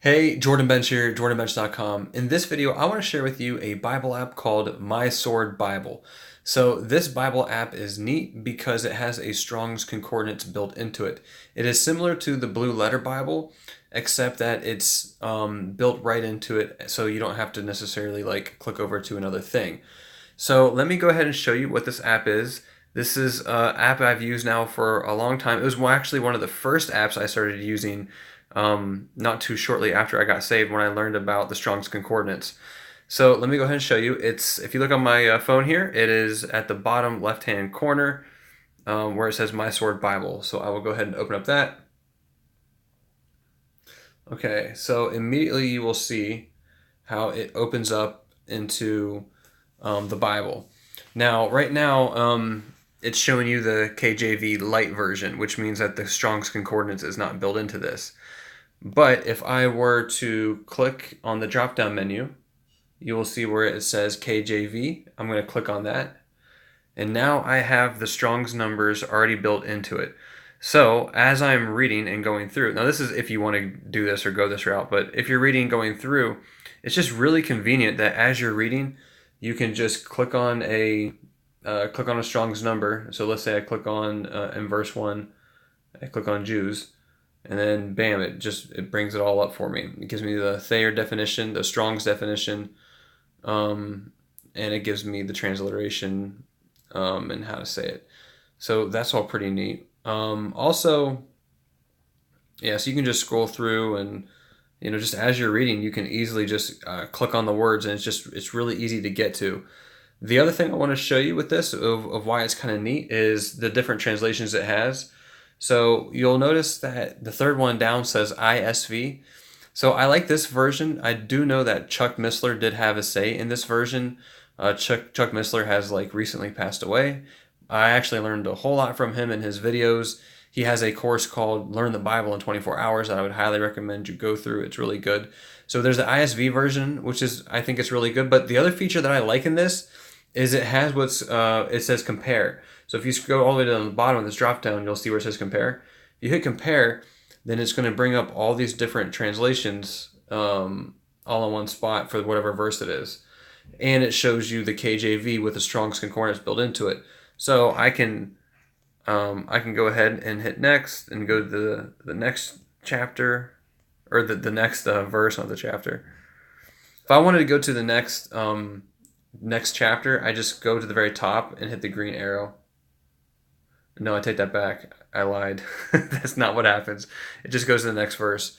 Hey, Jordan Bench here, jordanbench.com. In this video, I want to share with you a Bible app called My Sword Bible. So this Bible app is neat because it has a Strong's Concordance built into it. It is similar to the Blue Letter Bible, except that it's built right into it, so you don't have to necessarily like click over to another thing. So let me go ahead and show you what this app is. This is an app I've used now for a long time. It was actually one of the first apps I started using not too shortly after I got saved when I learned about the Strong's Concordance. So let me go ahead and show you. If you look on my phone here, it is at the bottom left-hand corner where it says My Sword Bible. So I will go ahead and open up that. Okay, so immediately you will see how it opens up into the Bible. Now, right now, it's showing you the KJV Lite version, which means that the Strong's Concordance is not built into this. But if I were to click on the drop-down menu, you will see where it says KJV. I'm going to click on that. And now I have the Strong's numbers already built into it. So as I'm reading and going through, now this is if you want to do this or go this route, but if you're reading going through, it's just really convenient that as you're reading, you can just click on a Strong's number. So let's say I click on in verse 1, I click on Jews. And then bam, it brings it all up for me. It gives me the Thayer definition, the Strong's definition, and it gives me the transliteration and how to say it. So that's all pretty neat. Also, yeah, so you can just scroll through and just as you're reading, you can easily just click on the words, and it's really easy to get to. The other thing I want to show you with this of why it's kind of neat is the different translations it has. So you'll notice that the third one down says ISV. So I like this version. I do know that Chuck Missler did have a say in this version. Chuck Missler has recently passed away. I actually learned a whole lot from him in his videos. He has a course called Learn the Bible in 24 Hours that I would highly recommend you go through. It's really good. So there's the ISV version, I think it's really good. But the other feature that I like in this is it has it says compare. So if you go all the way down to the bottom of this drop down, you'll see where it says compare. If you hit compare, then it's going to bring up all these different translations all in one spot for whatever verse it is. And it shows you the KJV with the Strong's Concordance built into it. So I can go ahead and hit next and go to the next chapter, or the next verse of the chapter. If I wanted to go to the next chapter, I just go to the very top and hit the green arrow. No, I take that back. I lied. That's not what happens. It just goes to the next verse.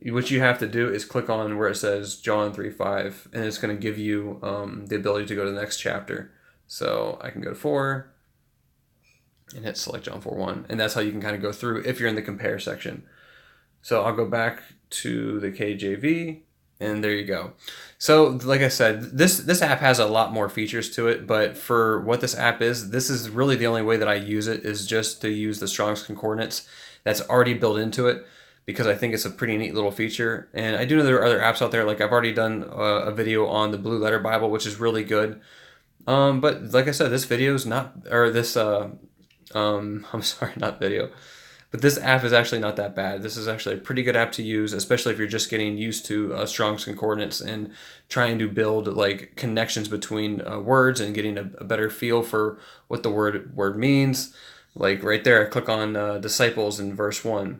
What you have to do is click on where it says John 3:5, and it's going to give you the ability to go to the next chapter. So I can go to 4 and hit select John 4:1, and that's how you can kind of go through if you're in the compare section. So I'll go back to the KJV, and there you go. So like I said, this app has a lot more features to it, but for what this app is, this is really the only way that I use it, is just to use the Strong's Concordance that's already built into it, because I think it's a pretty neat little feature. And I do know there are other apps out there, like I've already done a video on the Blue Letter Bible, which is really good. But like I said, this video is not, or this, I'm sorry, not video. But this app is actually not that bad. This is actually a pretty good app to use, especially if you're just getting used to Strong's Concordance and trying to build connections between words and getting a better feel for what the word means. Like right there, I click on disciples in verse 1.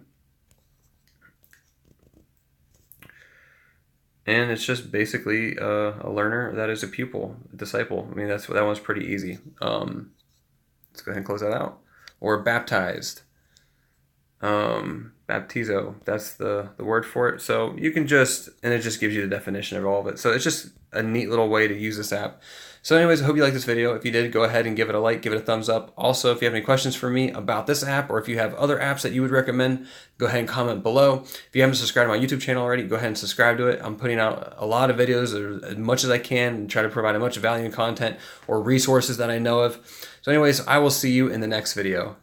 And it's just basically a learner that is a pupil, a disciple. I mean, that one's pretty easy. Let's go ahead and close that out. Or baptized. Baptizo, that's the word for it. So you can and it just gives you the definition of all of it. So it's just a neat little way to use this app. So anyways, I hope you liked this video. If you did, go ahead and give it a like, give it a thumbs up. Also, if you have any questions for me about this app, or if you have other apps that you would recommend, go ahead and comment below. If you haven't subscribed to my YouTube channel already, go ahead and subscribe to it. I'm putting out a lot of videos, or as much as I can, and try to provide as much value and content or resources that I know of. So anyways, I will see you in the next video.